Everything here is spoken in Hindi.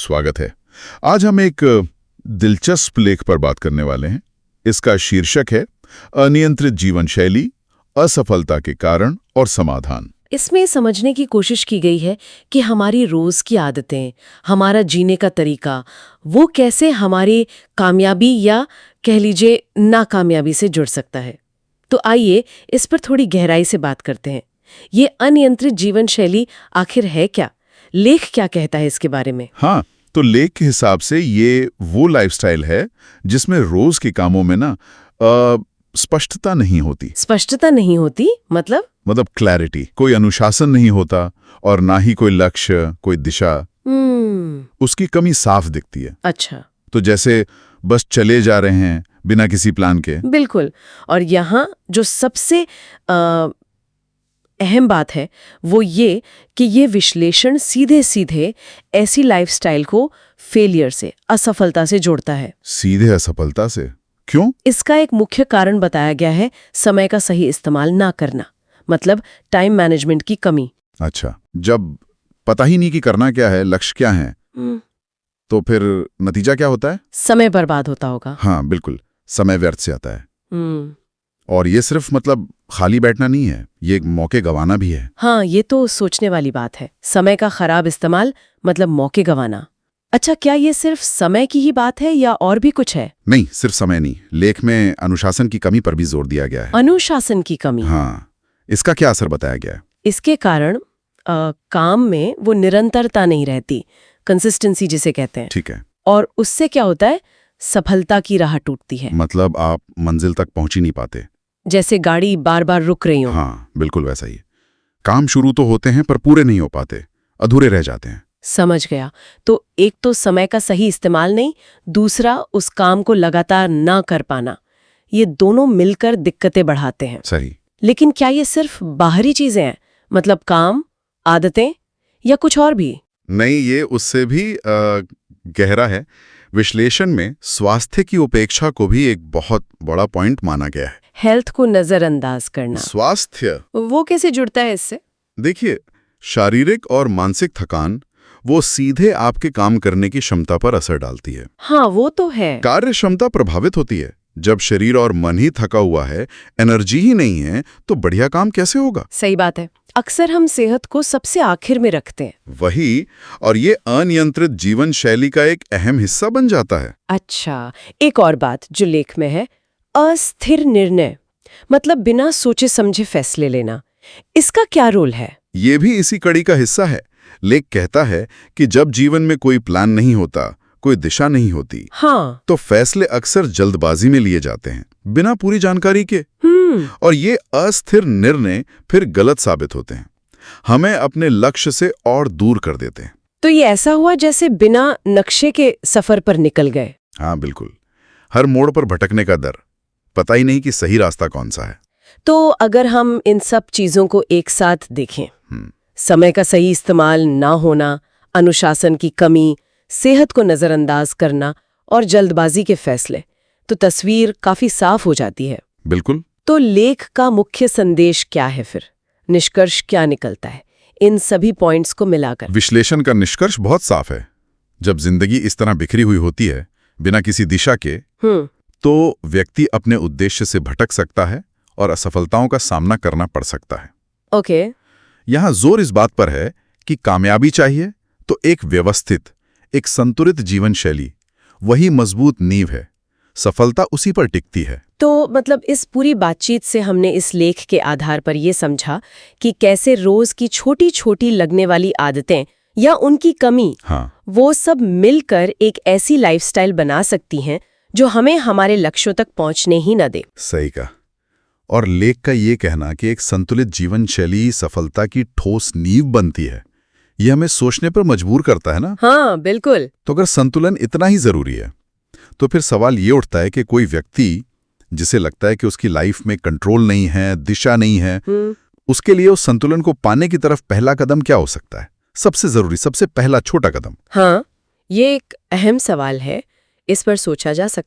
स्वागत है। आज हम एक दिलचस्प लेख पर बात करने वाले हैं। इसका शीर्षक है अनियंत्रित जीवन शैली, असफलता के कारण और समाधान। इसमें समझने की कोशिश की गई है कि हमारी रोज की आदतें, हमारा जीने का तरीका, वो कैसे हमारी कामयाबी या कह लीजिए नाकामयाबी से जुड़ सकता है। तो आइए इस पर थोड़ी गहराई से बात करते हैं। ये अनियंत्रित जीवन शैली आखिर है क्या? लेख क्या कहता है इसके बारे में? हाँ, तो लेख के हिसाब से ये वो लाइफस्टाइल है जिसमें रोज के कामों में ना स्पष्टता नहीं होती। स्पष्टता नहीं होती मतलब क्लैरिटी, कोई अनुशासन नहीं होता और ना ही कोई लक्ष्य, कोई दिशा। उसकी कमी साफ दिखती है। अच्छा, तो जैसे बस चले जा रहे हैं बिना किसी प्लान के। बिल्कुल। और यहाँ जो सबसे अहम बात है वो ये कि ये विश्लेषण सीधे सीधे ऐसी लाइफस्टाइल को फेलियर से, असफलता से जोड़ता है। सीधे असफलता से? क्यों? इसका एक मुख्य कारण बताया गया है समय का सही इस्तेमाल ना करना, मतलब टाइम मैनेजमेंट की कमी। अच्छा, जब पता ही नहीं कि करना क्या है, लक्ष्य क्या है, तो फिर नतीजा क्या होता है? समय बर्बाद होता होगा। हाँ बिल्कुल, समय व्यर्थ से आता है। और ये सिर्फ खाली बैठना नहीं है, ये एक मौके गंवाना भी है। हाँ, ये तो सोचने वाली बात है। समय का खराब इस्तेमाल मतलब मौके गंवाना। अच्छा, क्या ये सिर्फ समय की ही बात है या और भी कुछ है? नहीं, सिर्फ समय नहीं। लेख में अनुशासन की कमी पर भी जोर दिया गया है। अनुशासन की कमी? हाँ, इसका क्या असर बताया गया है? इसके कारण काम में वो निरंतरता नहीं रहती, कंसिस्टेंसी जिसे कहते हैं। ठीक है। और उससे क्या होता है, सफलता की राह टूटती है। मतलब आप मंजिल तक पहुंच ही नहीं पाते। जैसे गाड़ी बार बार रुक रही हो। हाँ बिल्कुल वैसा ही। काम शुरू तो होते हैं पर पूरे नहीं हो पाते, अधूरे रह जाते हैं। समझ गया। तो एक तो समय का सही इस्तेमाल नहीं, दूसरा उस काम को लगातार ना कर पाना। ये दोनों मिलकर दिक्कतें बढ़ाते हैं। सही। लेकिन क्या ये सिर्फ बाहरी चीजें हैं, मतलब काम, आदतें, या कुछ और भी? नहीं, ये उससे भी गहरा है। विश्लेषण में स्वास्थ्य की उपेक्षा को भी एक बहुत बड़ा पॉइंट माना गया है। हेल्थ को नजरअंदाज करना। स्वास्थ्य वो कैसे जुड़ता है इससे? देखिए, शारीरिक और मानसिक थकान वो सीधे आपके काम करने की क्षमता पर असर डालती है। हाँ, वो तो है। कार्य क्षमता प्रभावित होती है। जब शरीर और मन ही थका हुआ है, एनर्जी ही नहीं है, तो बढ़िया काम कैसे होगा? सही बात है। अक्सर हम सेहत को सबसे आखिर में रखते हैं। वही, और ये अनियंत्रित जीवन शैली का एक अहम हिस्सा बन जाता है। अच्छा, एक और बात जो लेख में है, अस्थिर निर्णय, मतलब बिना सोचे समझे फैसले लेना। इसका क्या रोल है? ये भी इसी कड़ी का हिस्सा है। लेख कहता है कि जब जीवन में कोई प्लान नहीं होता, कोई दिशा नहीं होती, हाँ, तो फैसले अक्सर जल्दबाजी में लिए जाते हैं, बिना पूरी जानकारी के। और ये अस्थिर निर्णय फिर गलत साबित होते हैं, हमें अपने लक्ष्य से और दूर कर देते हैं। तो ये ऐसा हुआ जैसे बिना नक्शे के सफर पर निकल गए। हाँ बिल्कुल, हर मोड़ पर भटकने का डर, पता ही नहीं कि सही रास्ता कौन सा है। तो अगर हम इन सब चीजों को एक साथ देखें, समय का सही इस्तेमाल ना होना, अनुशासन की कमी, सेहत को नजरअंदाज करना और जल्दबाजी के फैसले, तो तस्वीर काफी साफ हो जाती है। बिल्कुल। तो लेख का मुख्य संदेश क्या है फिर? निष्कर्ष क्या निकलता है इन सभी पॉइंट्स को मिलाकर? विश्लेषण का निष्कर्ष बहुत साफ है। जब जिंदगी इस तरह बिखरी हुई होती है, बिना किसी दिशा के, तो व्यक्ति अपने उद्देश्य से भटक सकता है और असफलताओं का सामना करना पड़ सकता है। ओके। यहाँ जोर इस बात पर है कि कामयाबी चाहिए तो एक व्यवस्थित, एक संतुलित जीवन शैली, वही मजबूत नींव है। सफलता उसी पर टिकती है। तो मतलब इस पूरी बातचीत से हमने इस लेख के आधार पर यह समझा कि कैसे रोज की छोटी छोटी लगने वाली आदतें या उनकी कमी, वो सब मिलकर एक ऐसी लाइफस्टाइल बना सकती हैं जो हमें हमारे लक्ष्यों तक पहुंचने ही न दे। सही कहा। और लेख का ये कहना कि एक संतुलित जीवन शैली सफलता की ठोस नींव बनती है, ये हमें सोचने पर मजबूर करता है ना? हाँ बिल्कुल। तो अगर संतुलन इतना ही जरूरी है, तो फिर सवाल ये उठता है कि कोई व्यक्ति जिसे लगता है कि उसकी लाइफ में कंट्रोल नहीं है, दिशा नहीं है, उसके लिए उस संतुलन को पाने की तरफ पहला कदम क्या हो सकता है? सबसे जरूरी, सबसे पहला छोटा कदम। हाँ, ये एक अहम सवाल है, इस पर सोचा जा सकता है।